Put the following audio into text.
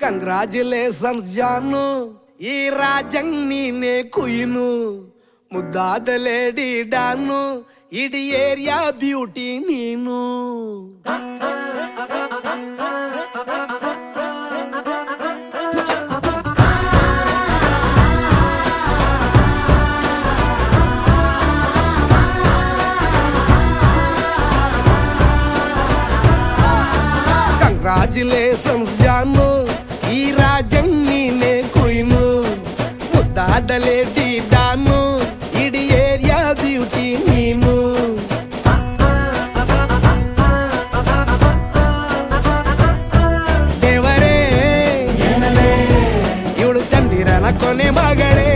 Congratulations ಜಾನು, ಈ ರಾಜಂಗ್ ನೀನೆ ಕುಯ್ನು, ಮುದ್ದಾದ ಲೇಡಿ ಡಾನು, ಇಡೀ ಏರಿಯಾ ಬ್ಯೂಟಿ ನೀನು. ಕಂಗ್ರಾಚುಲೇಷನ್ಸ್ ಜಾನು, ಈ ರಾಜಂಗ್ ನೀನೆ ಕುಯ್ನು, ಮುದ್ದಾದ ಲೇಡಿ ಡಾನು, ಇಡೀ ಏರಿಯಾ ಬ್ಯೂಟಿ ನೀನು. ದೇವರೇ ಇವಳು ಚಂದಿರನ ಕೊನೆ ಮಗಳೇ,